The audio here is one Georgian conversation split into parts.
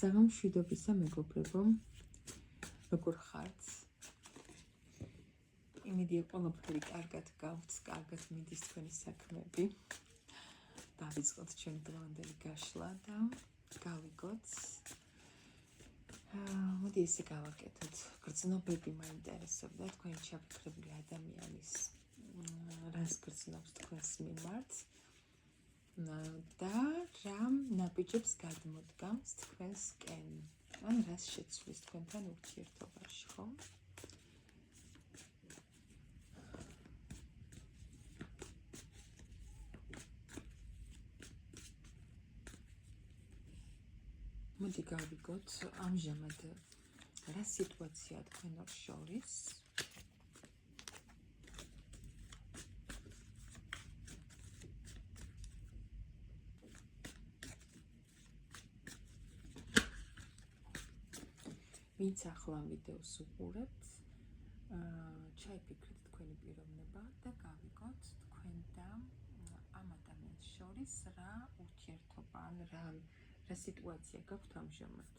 საღამშვიდობისა მეგობრებო, როგორ ხართ? იმედია ყველაფერი კარგად გავთ, კარგად მიდის თქვენი საქმეები. დავიწყოთ ჩვენი დღევანდელი გაშლა და გავიგოთ. მოდი ესე გავაკეთოთ. გრძნობები მაინტერესებდა თქვენი ჩაფიქრებული ადამიანის რას გრძნობს თქვენს მიმართ და რა ნაბიჯებს გადმოდგამს თქვენსკენ, ან რას შეცვლის თქვენთან ურთიერთობაში, ხო? მოდი გავიგოთ, ამჟამად რა სიტუაცია თქვენ ორ შორის. ვინც ახლა ვიდეოს უყურებთ, ჩაიფიქრეთ თქვენი პიროვნება და გავიგოთ თქვენ და ამ ადამიანს შორის რა ურთიერთობა ან რა სიტუაცია გაქვთ ამჟამად.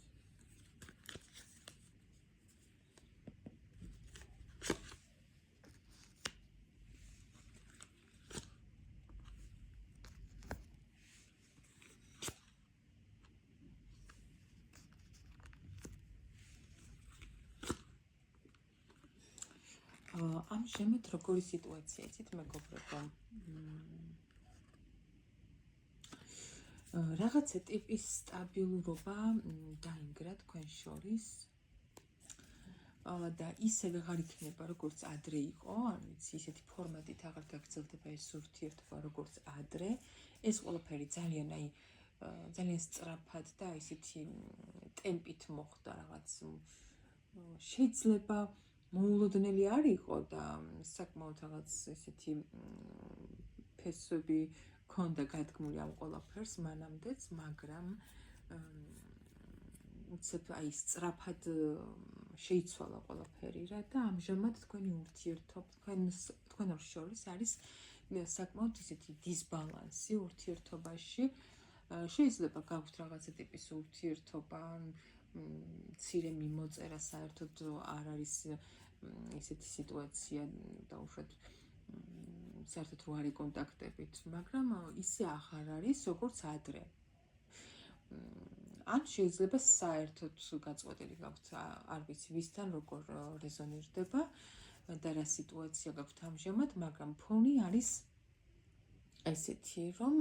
ამჟამად როგორი სიტუაცია იცით მეგობრებო? რაღაცა ტიპის სტაბილურობა დაინგრა თქვენ შორის და ისე ვეღარ იქნება როგორც ადრე იყო, ანუ ისეთი ფორმატით აღარ გაგრძელდება ეს ურთიერთობა როგორც ადრე. ეს ყველაფერი ძალიან სწრაფად და ისეთი ტემპით მოხდა რაღაც. შეიძლება მოულოდნელი არ იყო და საკმაოდ რაღაც ესეთი ფესვები ქონდა გადგმული ამ ყველაფერს მანამდეც, მაგრამ უცებ აი სწრაფად შეიცვალა ყველაფერი რა და ამჟამად თქვენი ურთიერთობა თქვენ ორ შორის არის საკმაოდ ისეთი დისბალანსი ურთიერთობაში. შეიძლება გაქვთ რაღაცა ტიპის ურთიერთობა, მცირე მიმოწერა საერთოდ არ არის ისეთი სიტუაცია და უშუალოდ საერთოდ რო არის კონტაქტებით, მაგრამ ისე აღარ არის როგორც ადრე. ან შეიძლება საერთოდ გაწყვეტილი გაქვთ, არ ვიცი ვისთან როგორ რეზონირდება და რა სიტუაცია გაქვთ ამჟამად, მაგრამ ფონი არის ესეთი, რომ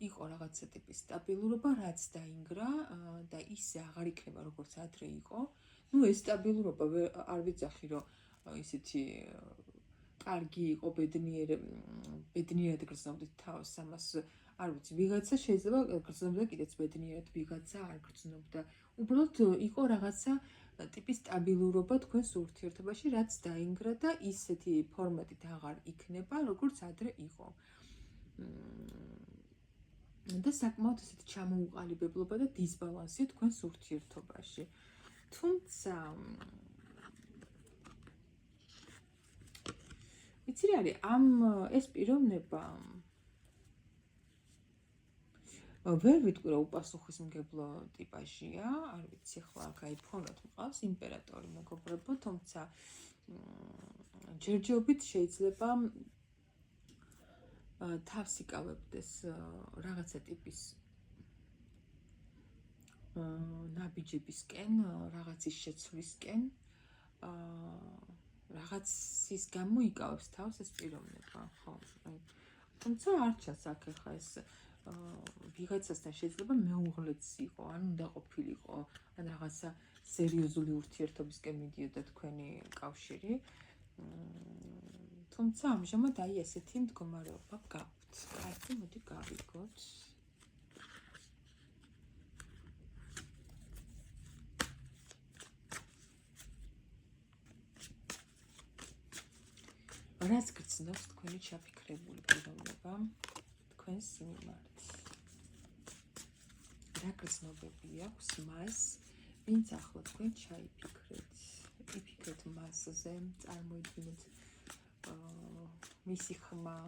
იყო რაღაცა ტიპის სტაბილურობა, რაც დაინგრა და ისე აღარ იქნება როგორც ადრე იყო. ეს სტაბილურობა არ ვიცახი, რომ ისეთი კარგი იყო, ბედნიერად გრძნობით თავს, ამას არ ვიცი, ვიღაცა შეიძლება გრძნობდა კიდეც ბედნიერად, ვიღაცა არ გრძნობდა. უბრალოდ იყო რაღაცა ტიპის სტაბილურობა თქვენს ურთიერთობაში, რაც დაინგრა და ისეთი ფორმატით აღარ იქნება, როგორც ადრე იყო. და საკმაოდ ისეთი ჩამოუყალიბებლობა და დისბალანსი თქვენს ურთიერთობაში. თუმცა იცი რა არის, ეს პიროვნება ვერ ვიტყვი რომ უპასუხისმგებლო ტიპაჟია, არ ვიცი, ახლა გაიფონოთ მყავს იმპერატორი მეგობრებო, თუმცა ჯერჯერობით შეიძლება თავს იკავებდეს რაღაცა ტიპის ნაბიჯებისკენ, რაღაცის შეცვლისკენ, რაღაცის გამო იკავებს თავს ეს პიროვნება, ხო? თუმცა არ ჩანს აქ ახლა ეს ვიღაცასთან შეიძლება მეუღლეც იყო, ან უნდა ყოფილიყო, ან რაღაცა სერიოზული ურთიერთობისკენ მიდიოდა თქვენი კავშირი. თუმცა ამჟამად აი ესეთი მდგომარეობა გაქვთ. კარგი, მოდი გავიგოთ. რას გრძნობს თქვენი ჩაფიქრებული პიროვნება თქვენს მიმართ? რა გრძნობები აქვს მას, ვინც ახლა თქვენ ჩაიფიქრეთ? იფიქრეთ მასზე, წარმოიდგინეთ მისი ხმა,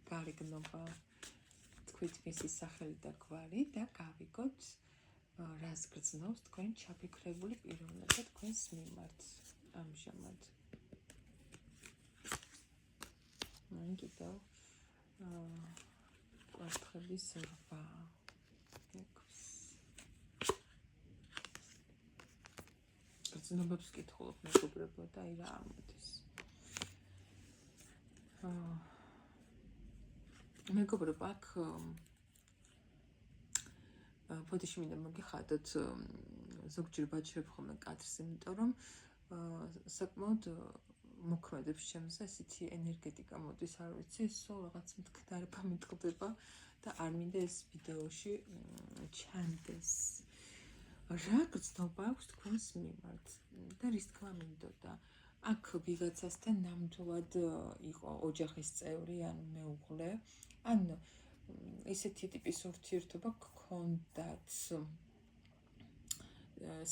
გარეგნობა, თქვით მისი სახელი და გვარი და გავიგოთ რას გრძნობს თქვენ ჩაფიქრებული პიროვნება თქვენს მიმართ ამჟამად. მან კიდევ კვარტხების 8 გრძნობებს კითხულობ მეგობრებო და აი რა ამოდის. მეგობრებო, აქ ფოტოში მინდა მოგიხადოთ ზოგჯერ ვაჩვენებ ხოლმე კადრს, იმიტომ რომ საკმაოდ მოქმედებს ჩემს ესეთი ენერგეტიკა მოდის, არ ვიცი, სულ რაღაც მტკნარება მიტყდება და არ მინდა ეს ვიდეოში ჩანდეს. რა გრძნობა აქვს თქვენს მიმართ და რის თქმა მინდოდა? აქ ვიღაცასთან ნამდვილად იყო ოჯახის წევრი, ანუ მეუღლე, ან ესეთი ტიპის ურთიერთობა გქონდათ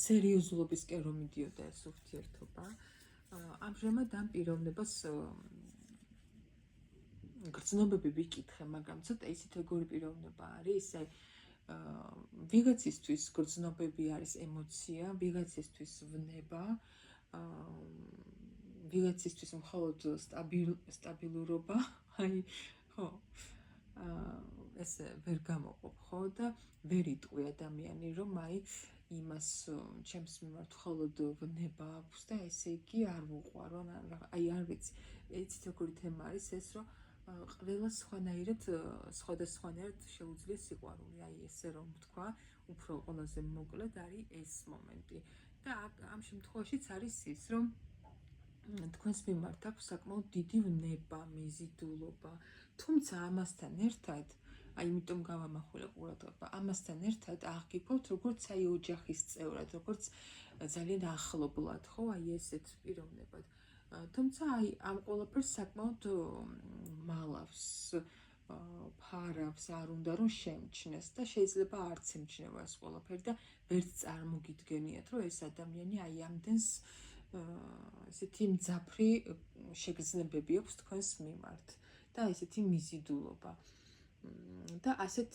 სერიოზულობისკენ რომ მიდიოდა ეს ურთიერთობა. ამჟამად ამ პიროვნებას გრძნობები ვიკითხე, მაგრამ ცოტა ისეთ როგორი პიროვნება არის, აი ვიღაცისთვის გრძნობები არის ემოცია, ვიღაცისთვის ვნება, ვიღაცისთვის მხოლოდ სტაბილურობა, აი ხო, ეს ვერ გამოყოფ ხო და ვერ იტყვი ადამიანი, რომ აი იმას ჩემს მიმართ მხოლოდ ვნება აქვს და ესე იგი არ ვუყვარო, აი არ ვიცი, იცით როგორი თემა არის ეს, რომ ყველა სხვადასხვანაირად შეუძლია სიყვარული, აი ესე რომ ვთქვა, უფრო ყველაზე მოკლედ არის ეს მომენტი და ამ შემთხვევაშიც არის ის, რომ თქვენს მიმართ აქვს საკმაოდ დიდი ვნება, მიზიდულობა, თუმცა ამასთან ერთად, აი იმიტომ გავამახვილე ყურადღება, ამასთან ერთად აღგიქვთ როგორც აი ოჯახის წევრად, როგორც ძალიან ახლობლად, ხო, აი ესეთ პიროვნებად. თუმცა აი ამ ყველაფერს საკმაოდ მალავს, ფარავს, არ უნდა რომ შემჩნეს და შეიძლება არც ემჩნევა ეს ყველაფერი და ვერც წარმოგიდგენიათ, რომ ეს ადამიანი აი ამდენს ესეთი მძაფრი შეგრძნებები აქვს თქვენს მიმართ და ესეთი მიზიდულობა. და ასეთ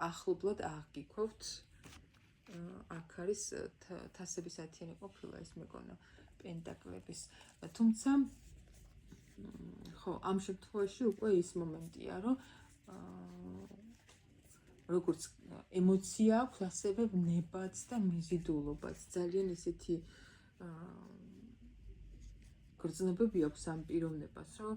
ახლობლად აღგიქვთ, აქ არის თასების 10-იანი ყოფილა, ეს მეკონა პენტაკლების. თუმცა ხო, ამ შემთხვევაში უკვე ის მომენტია, რომ როგორც ემოცია აქვს, ასევე ვნებაც და მიზიდულობაც. ძალიან ესეთი გრძნობები აქვს ამ პიროვნებას, რომ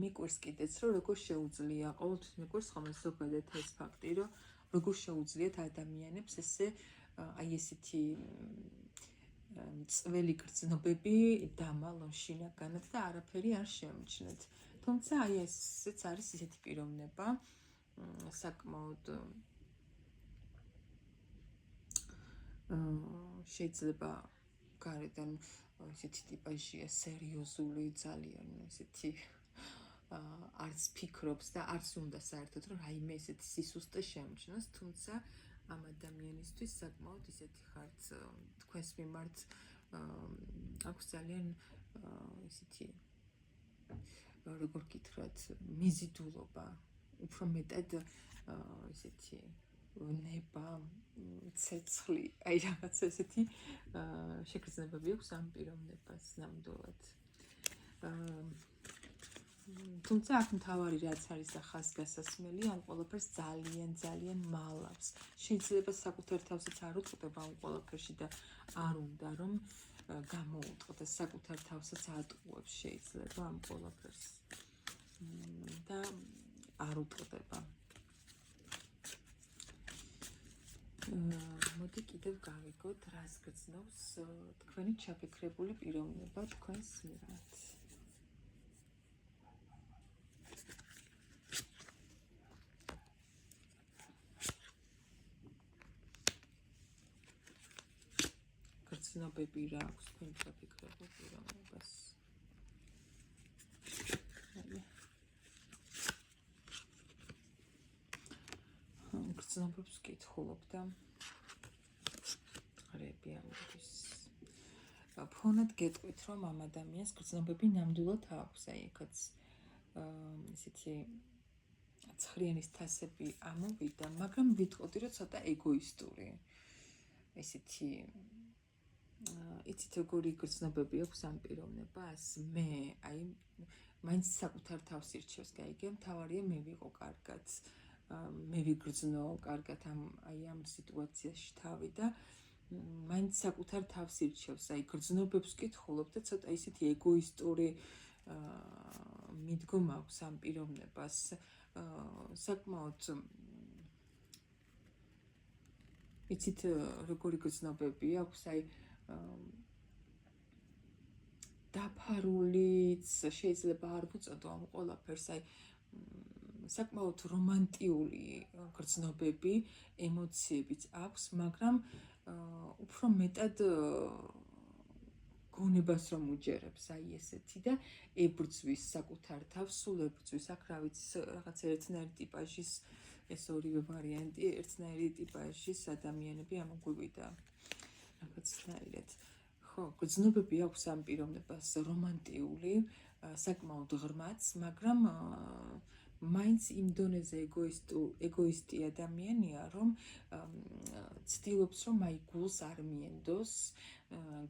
მიკვირს კიდეც, რომ როგორ შეუძლია, ყოველთვის მიკვირს ხოლმე ზოგადად ეს ფაქტი, რომ როგორ შეუძლიათ ადამიანებს ესე აი ესეთი წველი გრძნობები დამალონ შინაგანად და არაფერი არ შემჩნეთ. თუმცა აი ესეც არის ისეთი პიროვნება, საკმაოდ შეიძლება გარედან ესეთი ტიპაჟია, სერიოზული, ძალიან ესეთი არც ფიქრობს და არც უნდა საერთოდ რომ რაიმე ესეთი სისუსტე შემჩნოს, თუმცა ამ ადამიანისთვის საკმაოდ ისეთი ხართ თქვენს მიმართ აქვს ძალიან ესეთი როგორ გითხრათ, მიზიდულობა, უფრო მეტად ესეთი ნება, ცეცხლი, აი რაღაც ესეთი შეგრძნებები აქვს ამ პიროვნებას ნამდვილად. თუმცა აქ მთავარი რაც არის და ხაზგასასმელი, ამ ყველაფერს ძალიან მალავს. შეიძლება საკუთარ თავსაც არ უწყდება ამ ყველაფერში და არ უნდა რომ გამოუწყდეს, საკუთარ თავსაც ატყუებს შეიძლება ამ ყველაფერს და არ უწყდება. მოდი კიდევ გავიგოთ, რას გრძნობს თქვენი ჩაფიქრებული პიროვნება თქვენს მიმართ. გრძნობები რა აქვს თქვენ ჩაფიქრებულ პიროვნებას. გრძნობებს კითხულობ და რები ამოდის. ფონად გეტყვით, რომ ამ ადამიანს გრძნობები ნამდვილად აქვს, აი ეხაც ესეთი ცხრიანის თასები ამოვიდა, მაგრამ ვიტყოდი, რომ ცოტა ეგოისტური. ესეთი იცით როგორი გრძნობები აქვს ამ პიროვნებას? მე აი მაინც საკუთარ თავს ირჩევს, გაიგე, მთავარია მე ვიყო კარგად, მე ვიგრძნო კარგად ამ სიტუაციაში თავი და მაინც საკუთარ თავს ირჩევს, აი გრძნობებს კითხულობ და ცოტა ისეთი ეგოისტური მიდგომა აქვს ამ პიროვნებას, საკმაოდ იცით როგორი გრძნობები აქვს, აი დაფარულიც შეიძლება არ ვუწოდო ამ ყველაფერს, აი საკმაოდ რომანტიული გრძნობები, ემოციებიც აქვს, მაგრამ უფრო მეტად გონებას რომ უჯერებს, აი ესეთი და ებრძვის საკუთარ თავს, სულ ებრძვის, აქ რა ვიცი, რაღაც ერთნაირი ტიპაჟის ეს ორივე ვარიანტი, ერთნაირი ტიპაჟის ადამიანები ამოგვივიდა რაღაცნაირად. ხო, გრძნობები აქვს ამ პიროვნებას რომანტიული, საკმაოდ ღრმაც, მაგრამ მაინც იმ დონეზე ეგოისტი ადამიანია, რომ ცდილობს, რომ აი გულს არ მიენდოს,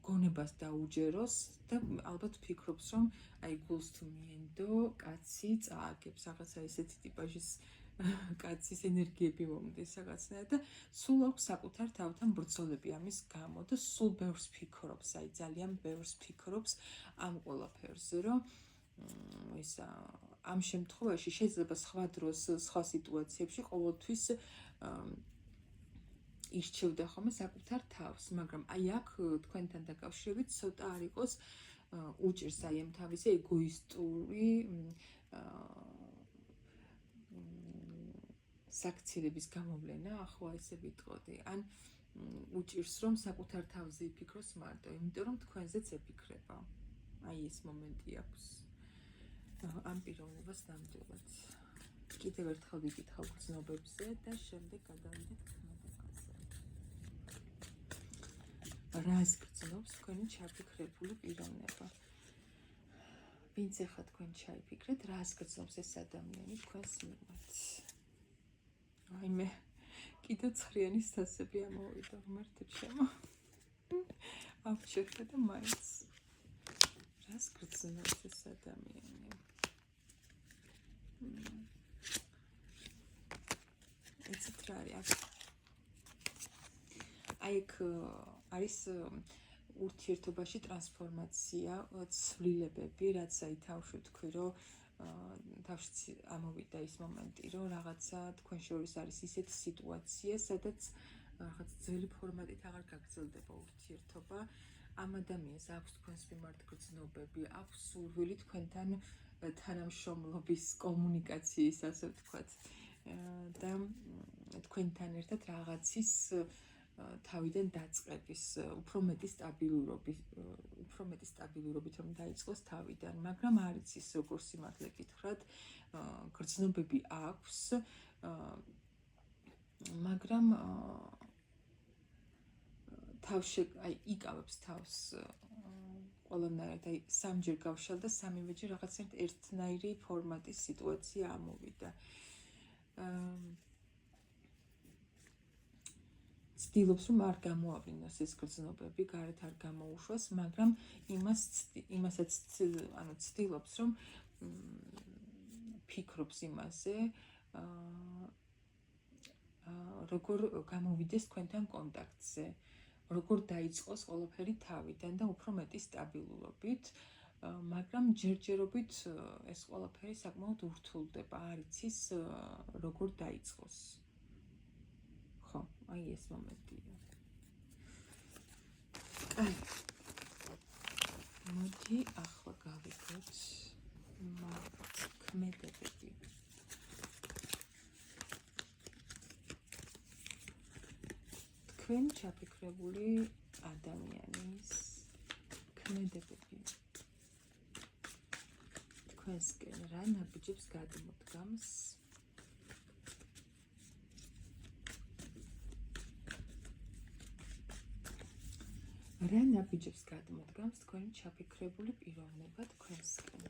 გონებას დაუჯეროს და ალბათ ფიქრობს, რომ აი გულს თუ მიენდო, კაცი წააგებს, რაღაცა ესეთი ტიპაჟის კაცის ენერგიები მომდის რაღაცნაირად და სულ აქვს საკუთარ თავთან ბრძოლები ამის გამო და სულ ბევრს ფიქრობს, აი ძალიან ბევრს ფიქრობს ამ ყველაფერზე, რომ ისა ამ შემთხვევაში შეიძლება სხვა დროს, სხვა სიტუაციებში ყოველთვის ირჩევდა ხოლმე საკუთარ თავს, მაგრამ აი აქ თქვენთან დაკავშირებით ცოტა არ იყოს უჭირს აი ამ თავისი ეგოისტური საქციელების გამოვლენა, ახლა ესე ვიტყოდი, ან უჭირს რომ საკუთარ თავზე იფიქროს მარტო, იმიტომ რომ თქვენზეც ეფიქრება. აი ეს მომენტი აქვს ამ პიროვნებას ნამდვილად. კიდევ ერთხელ ვიკითხავ გრძნობებზე და შემდეგ გადავიდეთ ქმედებაზე. რას გრძნობს თქვენი ჩაფიქრებული პიროვნება? ვინც ახლა თქვენ ჩაიფიქრეთ, რას გრძნობს ეს ადამიანი თქვენს მიმართ? აი მე კიდე ცხრიანის თასები ამოვიდა ღმერთო ჩემო. ავჩერდა და მაინც რას გრძნობს ეს ადამიანი? იცით რა არის? აი აქ არის ურთიერთობაში ტრანსფორმაცია, ცვლილებები, რაც აი თავში ვთქვი, რომ თავში ამოვიდა ის მომენტი, რომ რაღაცა თქვენ შორის არის ისეთი სიტუაცია, სადაც რაღაც ძველი ფორმატით აღარ გაგრძელდება ურთიერთობა. ამ ადამიანს აქვს თქვენს მიმართ გრძნობები, აქვს სურვილი თქვენთან თანამშრომლობის, კომუნიკაციის, ასე ვთქვათ, და თქვენთან ერთად რაღაცის თავიდან დაწყების, უფრო მეტი სტაბილურობით რომ დაიწყოს თავიდან, მაგრამ არ იცის როგორ სიმართლე გითხრათ, გრძნობები აქვს, მაგრამ აი იკავებს თავს ყველანაირად, აი სამჯერ გავშალ და სამივეჯერ რაღაცნაირად ერთნაირი ფორმატის სიტუაცია ამოვიდა. ცდილობს რომ არ გამოავლინოს ეს გრძნობები, გარეთ არ გამოუშვას, მაგრამ იმასაც ცდილობს რომ ფიქრობს იმაზე, როგორ გამოვიდეს თქვენთან კონტაქტზე, როგორ დაიწყოს ყველაფერი თავიდან და უფრო მეტი სტაბილურობით, მაგრამ ჯერჯერობით ეს ყველაფერი საკმაოდ ურთულდება, არ იცის როგორ დაიწყოს. ხო, აი ეს მომენტია. აი. მოდი ახლა გავიგოთ ქმედებები. თქვენ ჩაფიქრებული ადამიანის ქმედებები. თქვენსკენ რა ნაბიჯებს გადმოდგამს? რა ნაბიჯებს გადმოდგამს თქვენი ჩაფიქრებული პიროვნება თქვენსკენ?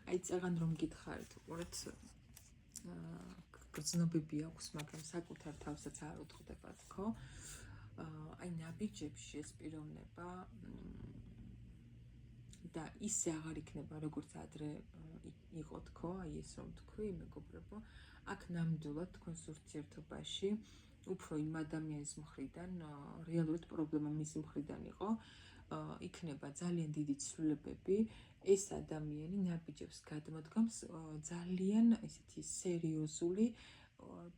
აი წაღან რომ გითხარით, უყურეთ გრძნობები აქვს, მაგრამ საკუთარ თავსაც არ უთხრდებათ, ხო? აი ნაბიჯებში ეს პიროვნება და ისე აღარ იქნება, როგორც ადრე იყო, თქო, აი ეს რომ თქვი, მეგობრებო, აქ ნამდვილად თქვენს ურთიერთობაში უფრო იმ ადამიანის მხრიდან რეალურად პრობლემა მისი მხრიდან იყო, იქნება ძალიან დიდი ცვლილებები, ეს ადამიანი ნაბიჯებს გადმოდგამს ძალიან ესეთი სერიოზული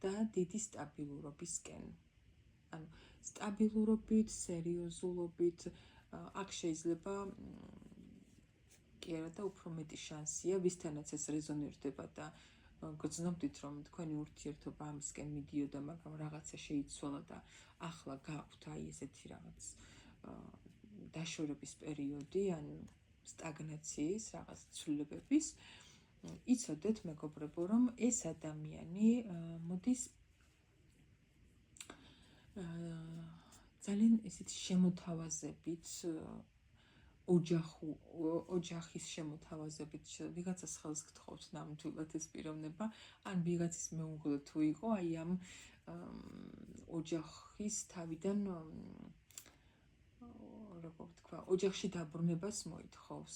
და დიდი სტაბილურობისკენ. ანუ სტაბილურობით, სერიოზულობით, აქ შეიძლება კი არა და უფრო მეტი შანსია, ვისთანაც ეს რეზონირდება და გრძნობდით, რომ თქვენი ურთიერთობა ამისკენ მიდიოდა, მაგრამ რაღაცა შეიცვალა და ახლა გაქვთ აი ესეთი რაღაც დაშორების პერიოდი, ან სტაგნაციის, რაღაც ცვლილებების, იცოდეთ, მეგობრებო, რომ ეს ადამიანი მოდის ძალიან ესეთი შემოთავაზებით, ოჯახის შემოთავაზებით, ვიღაცას ხელს გთხოვთ ნამდვილად ეს პიროვნება, ან ვიღაცის მეუღლე თუ იყო, აი ამ ოჯახის თავიდან როგორ ვთქვა, ოჯახში დაბრუნებას მოითხოვს,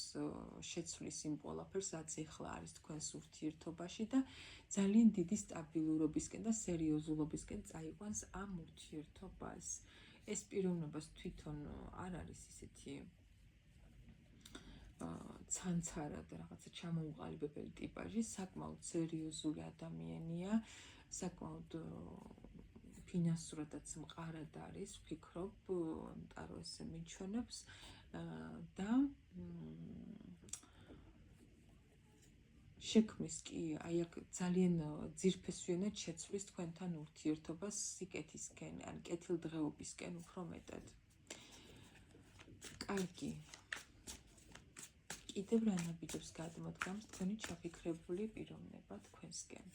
შეცვლის იმ ყველაფერს, რაც ეხლა არის თქვენს ურთიერთობაში და ძალიან დიდი სტაბილურობისკენ და სერიოზულობისკენ წაიყვანს ამ ურთიერთობას. ეს პიროვნებას თვითონ არ არის ისეთი ცანცარა და რაღაცა ჩამოუყალიბებელი ტიპაჟი, საკმაოდ სერიოზული ადამიანია, საკმაოდ ფინანსურადაც მყარად არის, ვფიქრობ, ნტარო ესე მიჩვენებს და შექმნის კი, აი აქ ძალიან ძირფესვიანად შეცვლის თქვენთან ურთიერთობას სიკეთისკენ, ან კეთილდღეობისკენ უფრო მეტად. კარგი. კიდევ რა ნაბიჯებს გადმოდგამს თქვენი ჩაფიქრებული პიროვნება თქვენსკენ?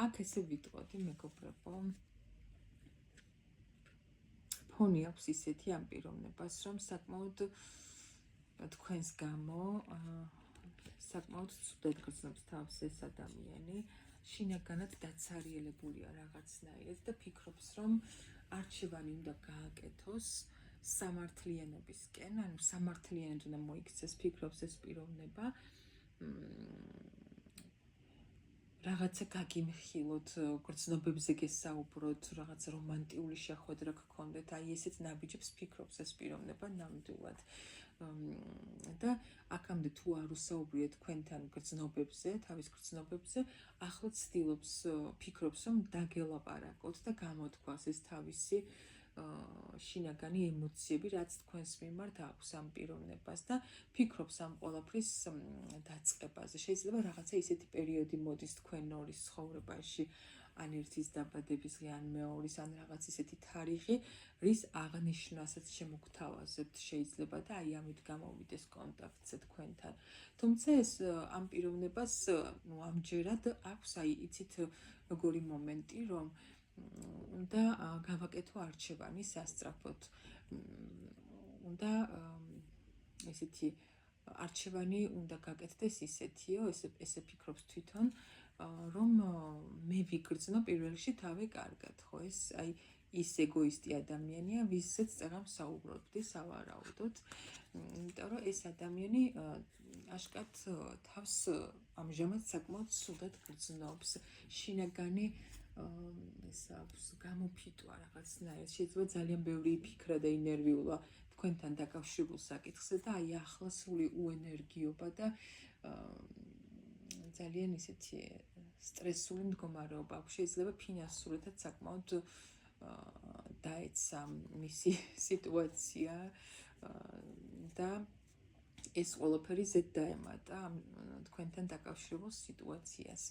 აქ ესე ვიტყოდი, მეგობრებო, ფონი აქვს ისეთი ამ პიროვნებას, რომ საკმაოდ თქვენს გამო საკმაოდ ცუდად გრძნობს თავს ეს ადამიანი, შინაგანად დაცარიელებულია რაღაცნაირად და ფიქრობს, რომ არჩევანი უნდა გააკეთოს სამართლიანობისკენ, ანუ სამართლიანად უნდა მოიქცეს, ფიქრობს ეს პიროვნება, რაღაცა გაგიმხილოთ, გრძნობებზე გესაუბროთ, რაღაც რომანტიული შეხვედრა გქონდეთ, აი ესეთ ნაბიჯებს ფიქრობს ეს პიროვნება ნამდვილად. და აქამდე თუ არ უსაუბრიეთ თქვენთან გრძნობებზე, თავის გრძნობებზე, ახლა ცდილობს, ფიქრობს, რომ დაგელაპარაკოთ და გამოთქვას ეს თავისი შინაგანი ემოციები, რაც თქვენს მიმართ აქვს ამ პიროვნებას და ფიქრობს ამ ყველაფრის დაწყებაზე. შეიძლება რაღაცა ისეთი პერიოდი მოდის თქვენ ორის ცხოვრებაში, ან ერთის დაბადებისდღე, ან მეორის, ან რაღაც ისეთი თარიღი, რის აღნიშვნასაც შემოგთავაზებთ შეიძლება და აი ამით გამოვიდეს კონტაქტზე თქვენთან. თუმცა ეს ამ პიროვნებას ამჯერად აქვს, აი იცით როგორი მომენტი, რომ უნდა გავაკეთო არჩევანი სასწრაფოდ. უნდა ესეთი არჩევანი უნდა გაკეთდეს ისეთიო, ესე ფიქრობს თვითონ, რომ მე ვიგრძნო პირველ რიგში თავი კარგად, ხო, ეს აი ის ეგოისტი ადამიანია, ვისაც წეგან საუბრობდი სავარაუდოდ, იმიტომ რომ ეს ადამიანი აშკარად თავს ამჟამად საკმაოდ სულად გრძნობს, შინაგანი ეს აქვს გამოფიტვა რაღაცნაირად, შეიძლება ძალიან ბევრი იფიქრა და ინერვიულა თქვენთან დაკავშირებულ საკითხზე და აი ახლა სული უენერგიობა და ძალიან ისეთი სტრესული მდგომარეობა აქვს, შეიძლება ფინანსურადაც საკმაოდ დაეცა მისი სიტუაცია და ეს ყველაფერი ზედ დაემატა თქვენთან დაკავშირებულ სიტუაციას.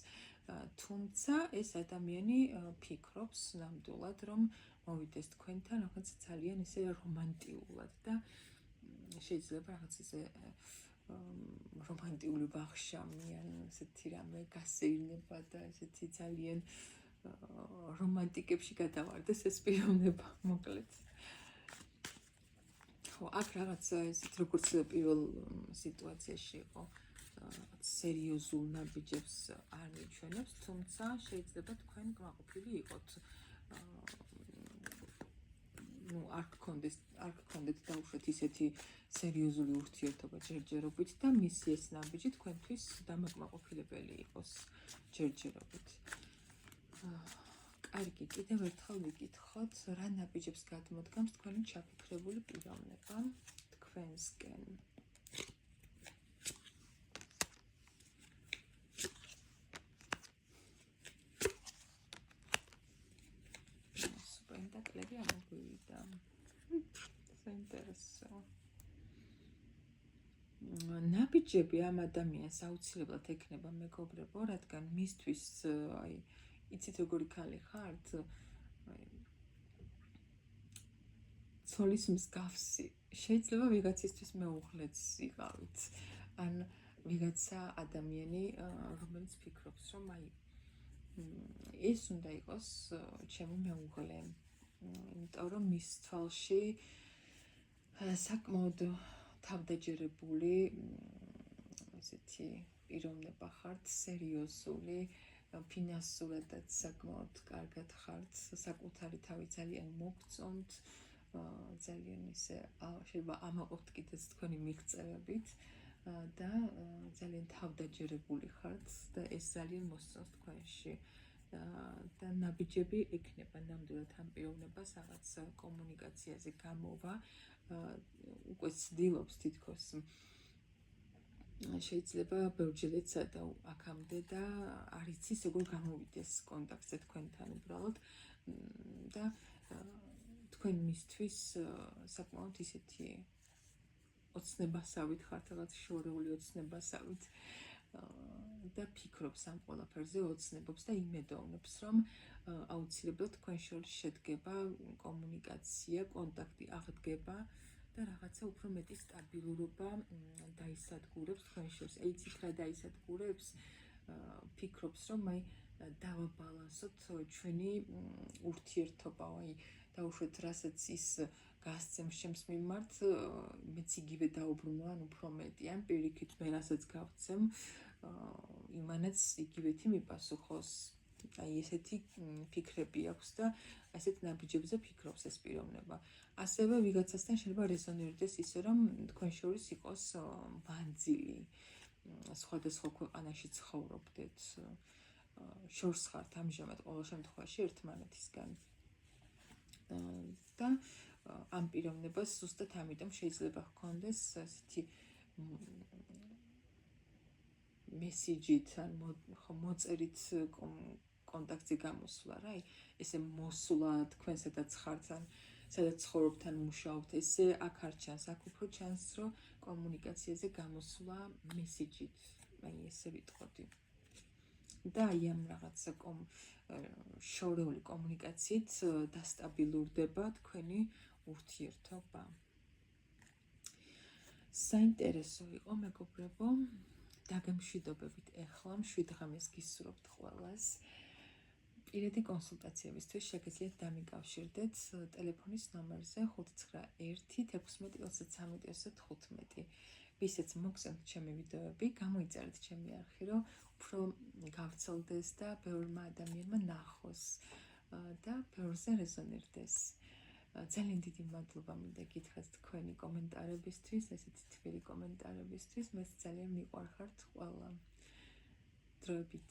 თუმცა ეს ადამიანი ფიქრობს ნამდვილად, რომ მოვიდეს თქვენთან რაღაც ძალიან ისე რომანტიულად და შეიძლება რაღაც ისე რომანტიული ბაღშამი ან ესეთი რამე გასეირნება და ესეთი ძალიან რომანტიკებში გადავარდეს ეს პიროვნება მოკლედ. ხო, აქ რაღაც ესეთ როგორც პირველ სიტუაციაში იყო სერიოზულ ნაბიჯებს არ მიჩვენებს, თუმცა შეიძლება თქვენ კმაყოფილი იყოთ. არ გქონდეთ დაუშვათ ისეთი სერიოზული ურთიერთობა ჯერჯერობით და მისი ეს ნაბიჯი თქვენთვის დამაკმაყოფილებელი იყოს ჯერჯერობით. კარგი, კიდევ ერთხელ ვიკითხოთ, რა ნაბიჯებს გადმოდგამს თქვენი ჩაფიქრებული პიროვნება თქვენსკენ. პენტაკლები ამოგვივიდა. საინტერესო. ნაბიჯები ამ ადამიანს აუცილებლად ექნება მეგობრებო, რადგან მისთვის აი იცით როგორი ქალი ხართ, ცოლის მსგავსი. შეიძლება ვიღაცისთვის მეუღლეც იყავით. ან ვიღაცა ადამიანი, რომელიც ფიქრობს, რომ აი ეს უნდა იყოს ჩემი მეუღლე. იმიტომ რომ მის თვალში საკმაოდ თავდაჯერებული ესეთი პიროვნება ხართ, სერიოზული, ფინანსურადაც საკმაოდ კარგად ხართ, საკუთარი თავი ძალიან მოგწონთ, ძალიან ისე შეიძლება ამაყობთ კიდეც თქვენი მიღწევებით და ძალიან თავდაჯერებული ხართ და ეს ძალიან მოსწონს თქვენში. და ნაბიჯები ექნება ნამდვილად ამ პიროვნებას რაღაც კომუნიკაციაზე გამოვა, უკვე ცდილობს თითქოს შეიძლება ბევრჯერაც და აქამდე და არ იცის როგორ გამოვიდეს კონტაქტზე თქვენთან უბრალოდ და თქვენ მისთვის საკმაოდ ისეთი ოცნებასავით ხართ, რაღაც შორეული ოცნებასავით და ფიქრობს ამ ყველაფერზე, ოცნებობს და იმედოვნებს, რომ აუცილებლად თქვენ შორის შედგება კომუნიკაცია, კონტაქტი აღდგება და რაღაცა უფრო მეტი სტაბილურობა დაისადგურებს თქვენ შორის. ეცით რა დაისადგურებს, ფიქრობს, რომ აი დავაბალანსოთ ჩვენი ურთიერთობა, აი დაუშვათ რასაც ის გასცემს ჩემს მიმართ, მეც იგივე დაუბრუნო, ან უფრო მეტი, ან პირიქით მე რასაც გავცემ, იმანაც იგივეთი მიპასუხოს. აი ესეთი ფიქრები აქვს და ასეთ ნაბიჯებზე ფიქრობს ეს პიროვნება. ასევე ვიღაცასთან შეიძლება რეზონირდეს ისე, რომ თქვენ შორის იყოს ბანძილი, სხვადასხვა ქვეყანაში ცხოვრობდეთ, შორს ხართ ამჟამად ყოველ შემთხვევაში ერთმანეთისგან. და ამ პიროვნებას ზუსტად ამიტომ შეიძლება ჰქონდეს ასეთი მესიჯით ან მოწერით კონტაქტზე გამოსვლა, რა, ესე მოსვლა თქვენ სადაც ხართ ან სადაც ცხოვრობთ ან მუშაობთ, ესე აქ არ ჩანს, აქ უფრო ჩანს, რომ კომუნიკაციაზე გამოსვლა მესიჯით, აი ესე ვიტყოდი. და აი ამ რაღაცა შორეული კომუნიკაციით დასტაბილურდება თქვენი ურთიერთობა. საინტერესო იყო მეგობრებო, დაგემშვიდობებით ეხლა, მშვიდღამეს გისურვებთ ყველას. პირადი კონსულტაციებისთვის შეგიძლიათ დამიკავშირდეთ ტელეფონის ნომერზე 591-16 ვისაც მოგწონთ ჩემი ვიდეოები, გამოიწერეთ ჩემი არხი, რომ უფრო გავრცელდეს და ბევრმა ადამიანმა ნახოს და ბევრზე რეზონირდეს. ძალიან დიდი მადლობა მინდა გითხრათ თქვენი კომენტარებისთვის, ესეთი თბილი კომენტარებისთვის, მეც ძალიან მიყვარხართ ყველა. დროებით.